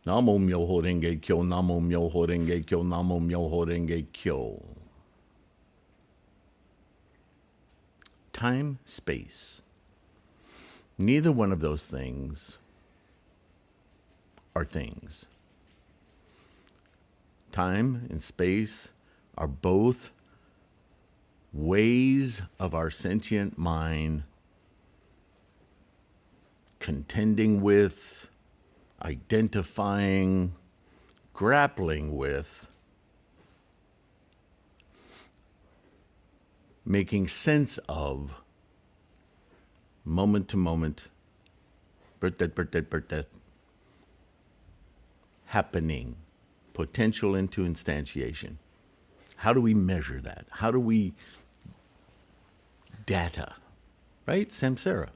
Namo Myoho Renge Kyo, Namo Myoho Renge Kyo, Namo Myoho Renge Kyo. Time, space. Neither one of those things are things. Time and space are both ways of our sentient mind contending with, identifying, grappling with, making sense of, moment to moment, birth, happening, potential into instantiation. How do we measure that? How do we data, right? Samsara.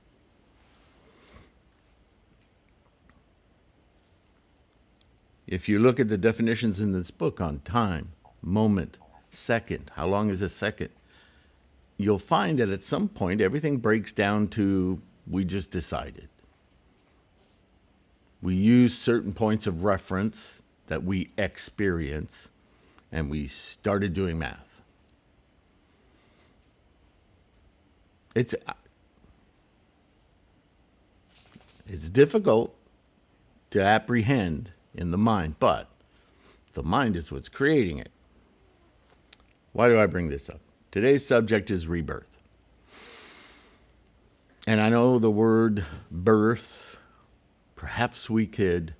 If you look at the definitions in this book on time, moment, second, how long is a second, you'll find that at some point everything breaks down to we just decided. We use certain points of reference that we experience, and we started doing math. It's difficult to apprehend in the mind, but the mind is what's creating it. Why do I bring this up? Today's subject is rebirth. And I know the word birth, perhaps we could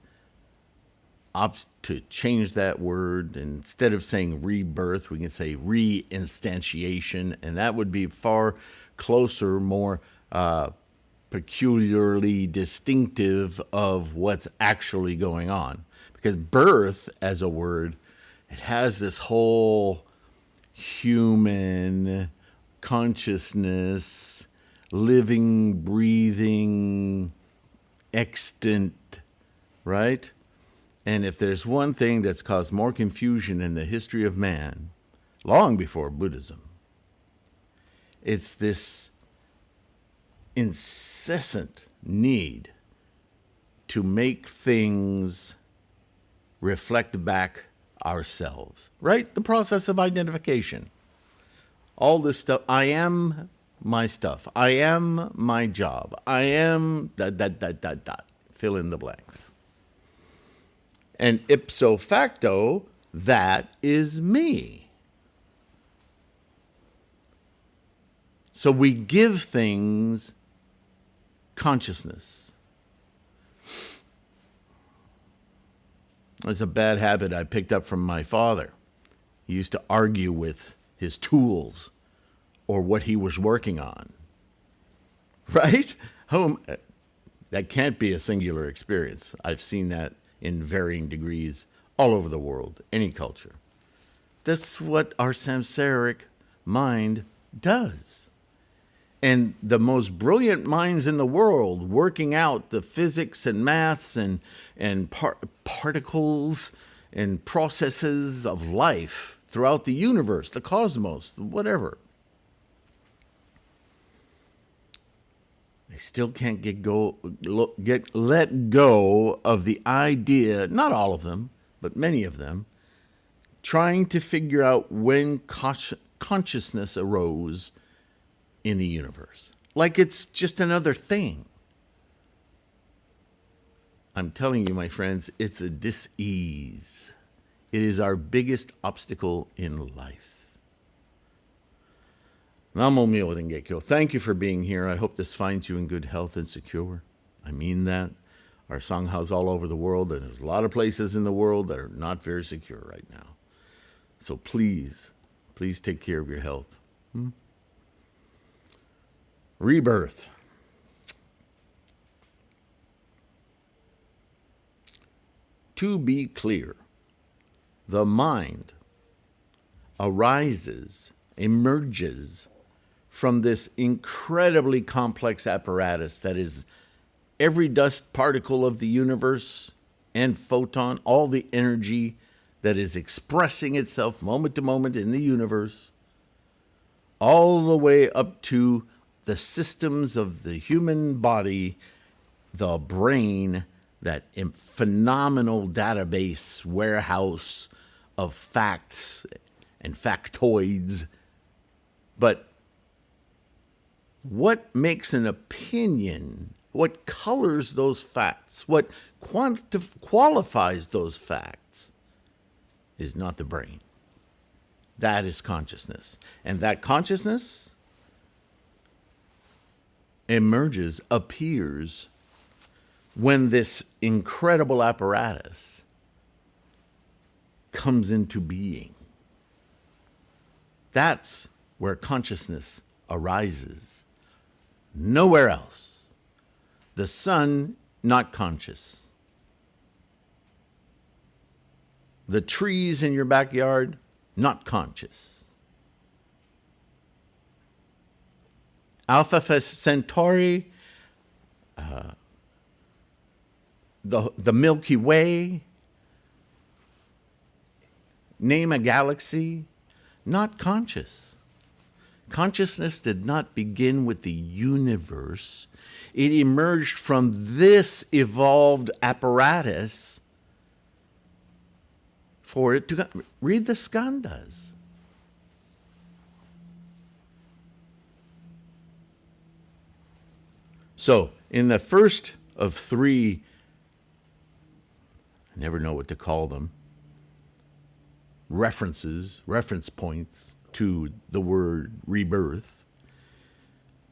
opt to change that word. Instead of saying rebirth, we can say reinstantiation, and that would be far closer, more peculiarly distinctive of what's actually going on. Because birth, as a word, it has this whole human consciousness, living, breathing, extant, right? And if there's one thing that's caused more confusion in the history of man, long before Buddhism, it's this incessant need to make things reflect back ourselves, right? The process of identification. All this stuff. I am my stuff. I am my job. I am ... Fill in the blanks. And ipso facto, that is me. So we give things consciousness. It's a bad habit I picked up from my father. He used to argue with his tools or what he was working on. Right? That can't be a singular experience. I've seen that in varying degrees all over the world, any culture. That's what our samsaric mind does. And the most brilliant minds in the world working out the physics and maths and particles and processes of life throughout the universe, the cosmos, whatever. They still can't let go of the idea, not all of them, but many of them, trying to figure out when consciousness arose in the universe. Like it's just another thing. I'm telling you, my friends, it's a dis-ease. It is our biggest obstacle in life. Namo Myoho Renge Kyo. Thank you for being here. I hope this finds you in good health and secure. I mean that. Our sanghas all over the world, and there's a lot of places in the world that are not very secure right now. So please take care of your health. Rebirth. To be clear, the mind emerges from this incredibly complex apparatus that is every dust particle of the universe and photon, all the energy that is expressing itself moment to moment in the universe, all the way up to the systems of the human body, the brain, that phenomenal database warehouse of facts and factoids. But what makes an opinion, what colors those facts, what qualifies those facts is not the brain. That is consciousness. And that consciousness emerges, appears, when this incredible apparatus comes into being. That's where consciousness arises. Nowhere else. The sun, not conscious. The trees in your backyard, not conscious. Alpha Centauri, the Milky Way, name a galaxy, not conscious. Consciousness did not begin with the universe. It emerged from this evolved apparatus for it to read the skandhas. So, in the first of three, I never know what to call them, reference points to the word rebirth.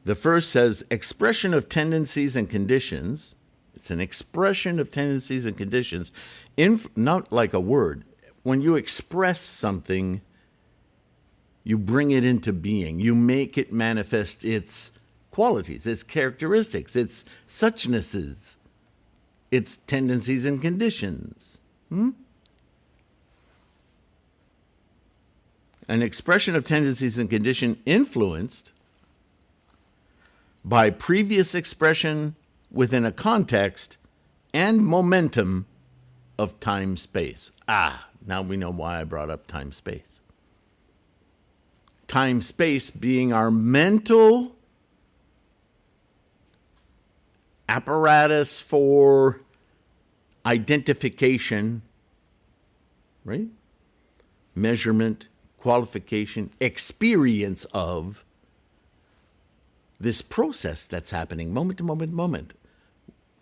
The first says expression of tendencies and conditions. It's an expression of tendencies and conditions, not like a word. When you express something, you bring it into being. You make it manifest its qualities, its characteristics, its suchnesses, its tendencies and conditions. An expression of tendencies and condition influenced by previous expression within a context and momentum of time-space. Now we know why I brought up time-space. Time-space being our mental apparatus for identification, right? Measurement, qualification, experience of this process that's happening moment to moment to moment.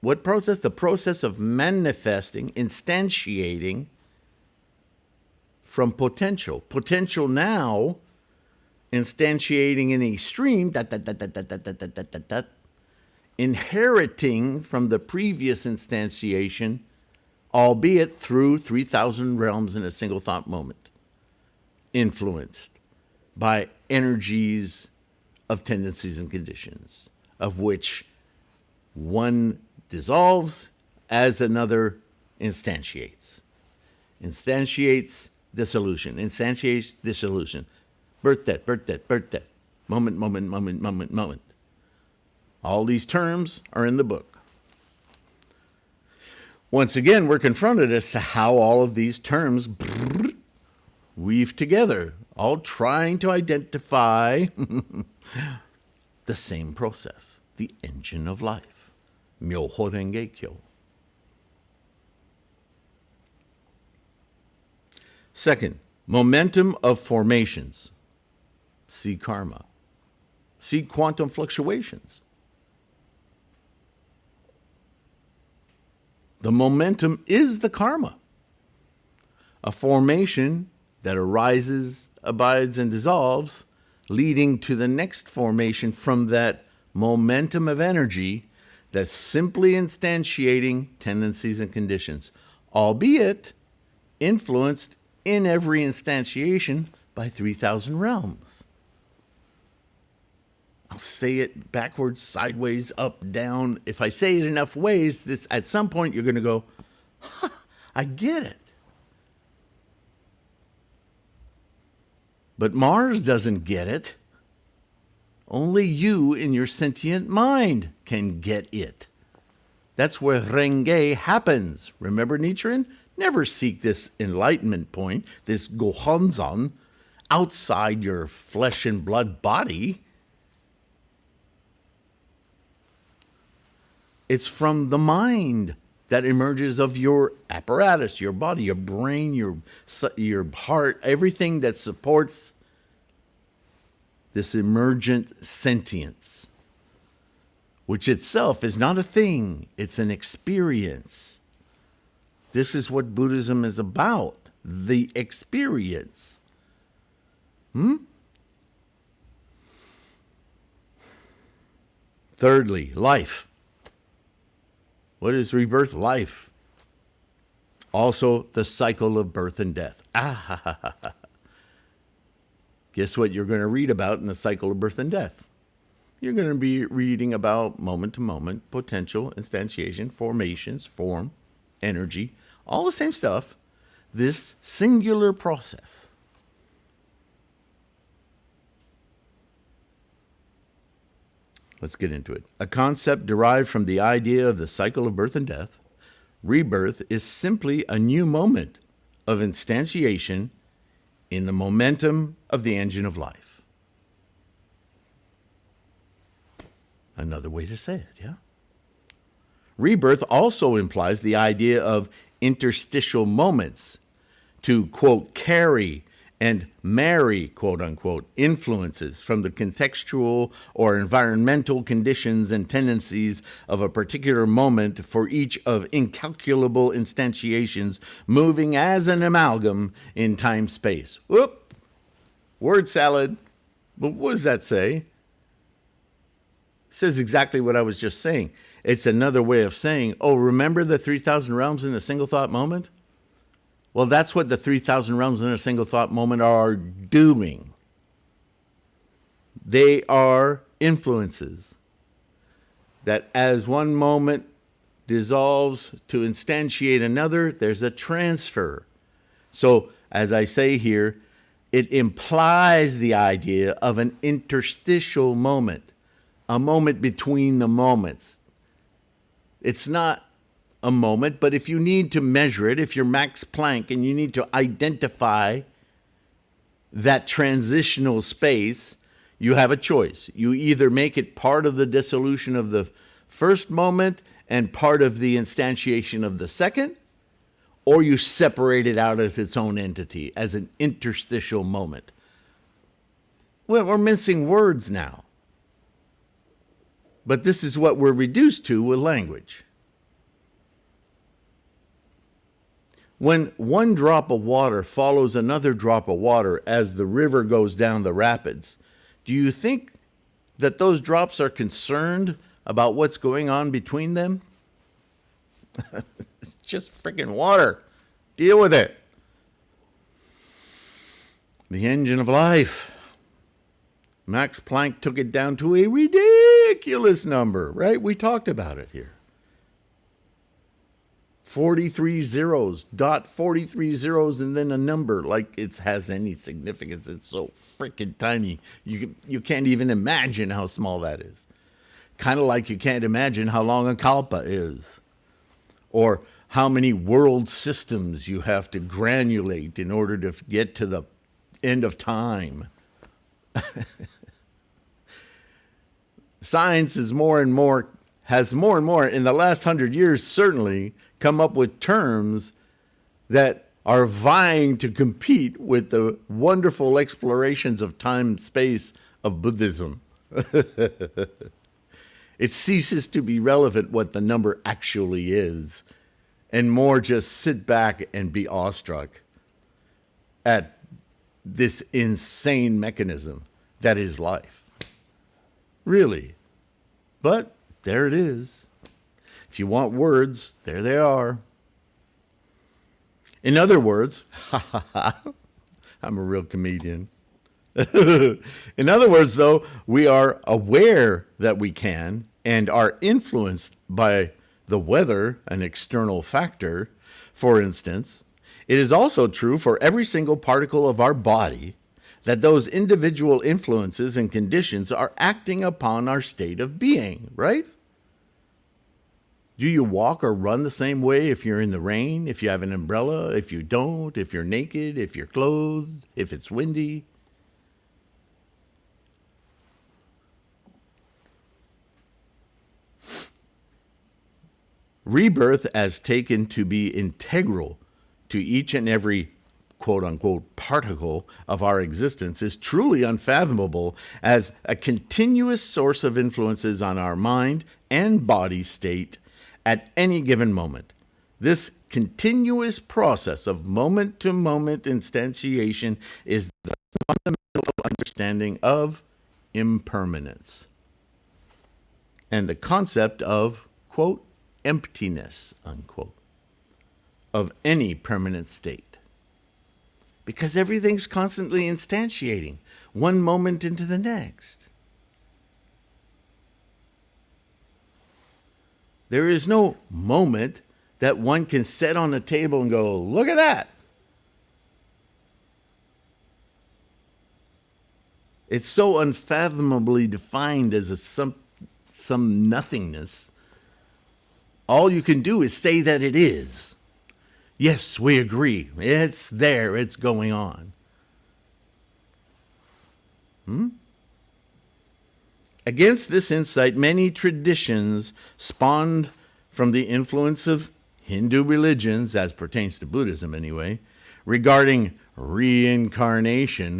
What process? The process of manifesting, instantiating from potential. Potential now instantiating in a stream, inheriting from the previous instantiation, albeit through 3,000 realms in a single thought moment, influenced by energies of tendencies and conditions, of which one dissolves as another instantiates. Instantiates dissolution. Instantiates dissolution. Birth, death, birth, death, birth, death. Moment, moment, moment, moment, moment. All these terms are in the book. Once again, we're confronted as to how all of these terms weave together, all trying to identify the same process, the engine of life. Myoho Renge Kyo. Second, momentum of formations. See karma. See quantum fluctuations. The momentum is the karma. A formation that arises, abides, and dissolves, leading to the next formation from that momentum of energy that's simply instantiating tendencies and conditions, albeit influenced in every instantiation by 3,000 realms. I'll say it backwards, sideways, up, down. If I say it enough ways, this at some point you're going to go, I get it. But Mars doesn't get it. Only you in your sentient mind can get it. That's where Renge happens. Remember Nichiren? Never seek this enlightenment point, this Gohonzon, outside your flesh and blood body. It's from the mind that emerges of your apparatus, your body, your brain, your heart, everything that supports this emergent sentience, which itself is not a thing, it's an experience. This is what Buddhism is about, the experience. Thirdly, life. What is rebirth? Life. Also, the cycle of birth and death. Guess what you're going to read about in the cycle of birth and death? You're going to be reading about moment to moment, potential, instantiation, formations, form, energy, all the same stuff. This singular process. Let's get into it. A concept derived from the idea of the cycle of birth and death. Rebirth is simply a new moment of instantiation in the momentum of the engine of life. Another way to say it, yeah? Rebirth also implies the idea of interstitial moments to, quote, carry and marry, quote unquote, influences from the contextual or environmental conditions and tendencies of a particular moment for each of incalculable instantiations moving as an amalgam in time-space. Whoop! Word salad. But what does that say? It says exactly what I was just saying. It's another way of saying, oh, remember the 3,000 realms in a single thought moment? Well, that's what the 3,000 realms in a single thought moment are doing. They are influences that as one moment dissolves to instantiate another, there's a transfer. So, as I say here, it implies the idea of an interstitial moment, a moment between the moments. It's not a moment, but if you need to measure it, if you're Max Planck and you need to identify that transitional space, you have a choice. You either make it part of the dissolution of the first moment and part of the instantiation of the second, or you separate it out as its own entity, as an interstitial moment. Well, we're mincing words now. But this is what we're reduced to with language. When one drop of water follows another drop of water as the river goes down the rapids, do you think that those drops are concerned about what's going on between them? It's just freaking water. Deal with it. The engine of life. Max Planck took it down to a ridiculous number, right? We talked about it here. 43 zeros, dot 43 zeros, and then a number, like it has any significance. It's so freaking tiny. You can't even imagine how small that is. Kind of like you can't imagine how long a kalpa is, or how many world systems you have to granulate in order to get to the end of time. Science has more and more in the last 100 years certainly come up with terms that are vying to compete with the wonderful explorations of time and space of Buddhism. It ceases to be relevant what the number actually is, and more just sit back and be awestruck at this insane mechanism that is life. Really. But there it is. If you want words, there they are. In other words, I'm a real comedian. In other words, though, we are aware that we can and are influenced by the weather, an external factor, for instance. It is also true for every single particle of our body that those individual influences and conditions are acting upon our state of being, right? Do you walk or run the same way if you're in the rain, if you have an umbrella, if you don't, if you're naked, if you're clothed, if it's windy? Rebirth, as taken to be integral to each and every quote unquote particle of our existence, is truly unfathomable as a continuous source of influences on our mind and body state at any given moment. This continuous process of moment to moment instantiation is the fundamental understanding of impermanence and the concept of, quote, emptiness, unquote, of any permanent state. Because everything's constantly instantiating, one moment into the next. There is no moment that one can set on a table and go, look at that. It's so unfathomably defined as some nothingness. All you can do is say that it is. Yes, we agree. It's there. It's going on. Against this insight, many traditions spawned from the influence of Hindu religions, as pertains to Buddhism anyway, regarding reincarnation,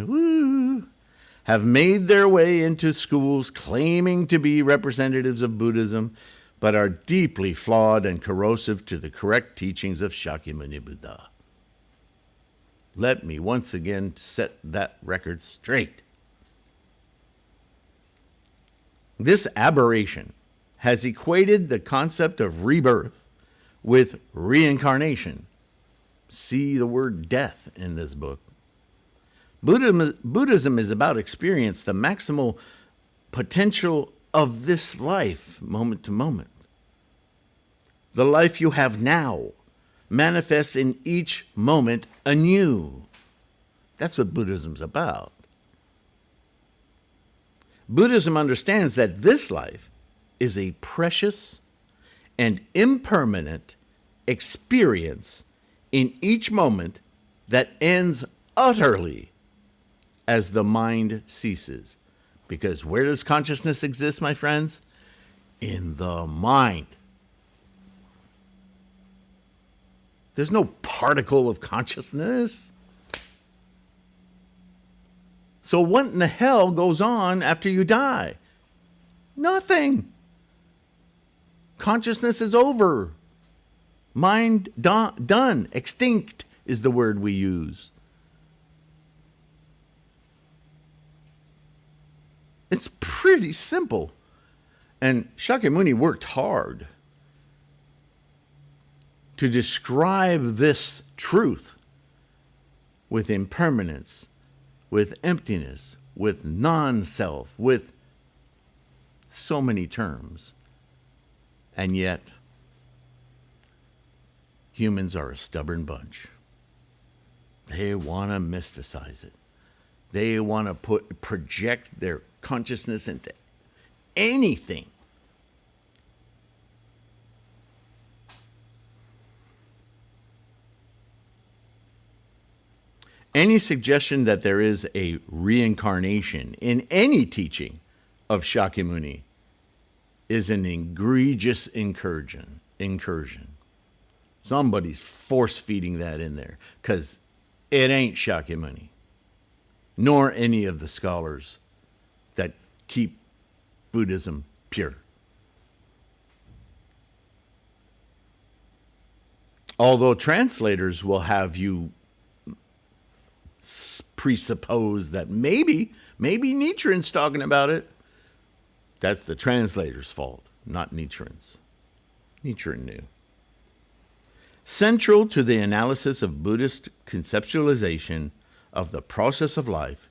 have made their way into schools claiming to be representatives of Buddhism, but are deeply flawed and corrosive to the correct teachings of Shakyamuni Buddha. Let me once again set that record straight. This aberration has equated the concept of rebirth with reincarnation. See the word death in this book. Buddhism is about experience, the maximal potential of this life, moment to moment. The life you have now manifests in each moment anew. That's what Buddhism's about. Buddhism understands that this life is a precious and impermanent experience in each moment that ends utterly as the mind ceases. Because where does consciousness exist, my friends? In the mind. There's no particle of consciousness. So what in the hell goes on after you die? Nothing. Consciousness is over. Mind done. Extinct is the word we use. It's pretty simple. And Shakyamuni worked hard to describe this truth with impermanence, with emptiness, with non-self, with so many terms. And yet, humans are a stubborn bunch. They want to mysticize it. They want to project their consciousness into anything. Any suggestion that there is a reincarnation in any teaching of Shakyamuni is an egregious incursion. Somebody's force-feeding that in there because it ain't Shakyamuni, nor any of the scholars that keep Buddhism pure. Although translators will have you presuppose that maybe Nichiren's talking about it. That's the translator's fault, not Nichiren's. Nichiren knew. Central to the analysis of Buddhist conceptualization of the process of life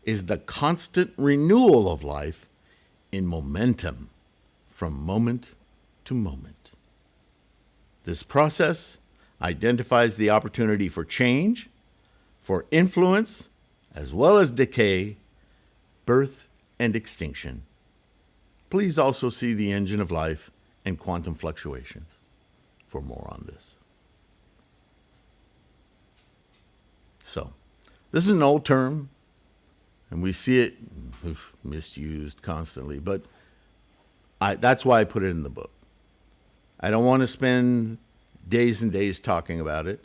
is the constant renewal of life in momentum from moment to moment. This process identifies the opportunity for change, for influence, as well as decay, birth, and extinction. Please also see The Engine of Life and Quantum Fluctuations for more on this. So, this is an old term, and we see it misused constantly, but that's why I put it in the book. I don't want to spend days and days talking about it.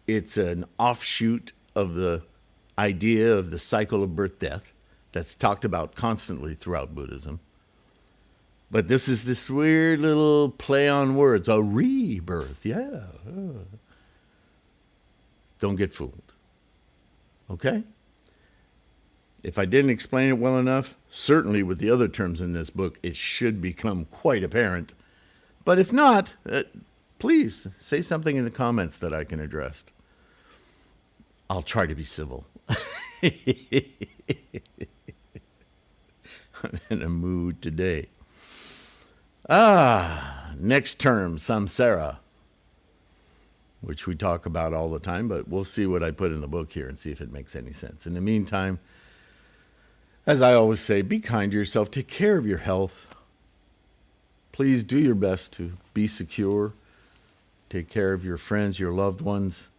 It's an offshoot of the idea of the cycle of birth-death that's talked about constantly throughout Buddhism. But this is this weird little play on words, a rebirth, yeah. Don't get fooled, okay? If I didn't explain it well enough, certainly with the other terms in this book, it should become quite apparent. But if not, please say something in the comments that I can address. I'll try to be civil. I'm in a mood today. Next term, samsara, which we talk about all the time, but we'll see what I put in the book here and see if it makes any sense. In the meantime, as I always say, be kind to yourself. Take care of your health. Please do your best to be secure. Take care of your friends, your loved ones.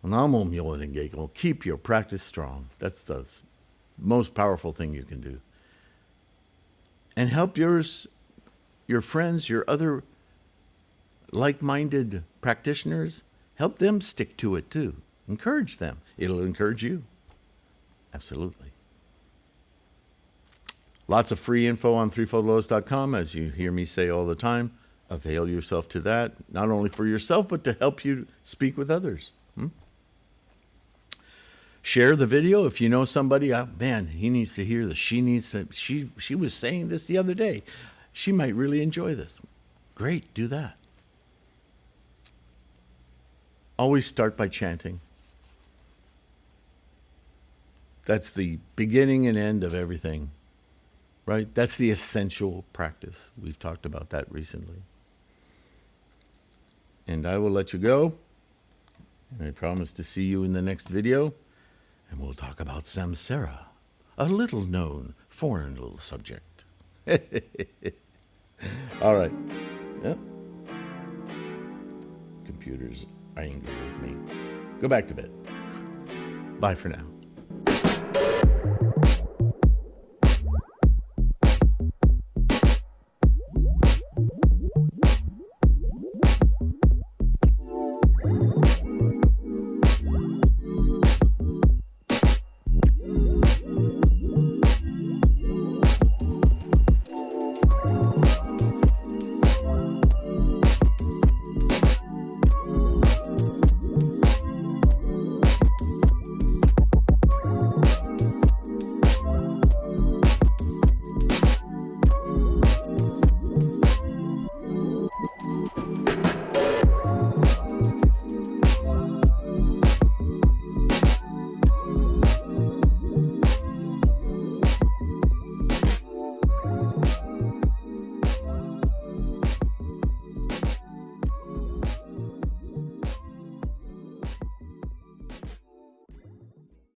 Namo myoho renge kyo. Keep your practice strong. That's the most powerful thing you can do. And help your friends, your other like-minded practitioners, help them stick to it too. Encourage them. It'll encourage you. Absolutely. Lots of free info on threefoldlotus.com, as you hear me say all the time. Avail yourself to that, not only for yourself, but to help you speak with others. Share the video if you know somebody. Man, he needs to hear this. She was saying this the other day. She might really enjoy this. Great, do that. Always start by chanting. That's the beginning and end of everything, right? That's the essential practice. We've talked about that recently. And I will let you go. And I promise to see you in the next video. And we'll talk about samsara, a little known foreign little subject. All right. Yep. Computer's angry with me. Go back to bed. Bye for now.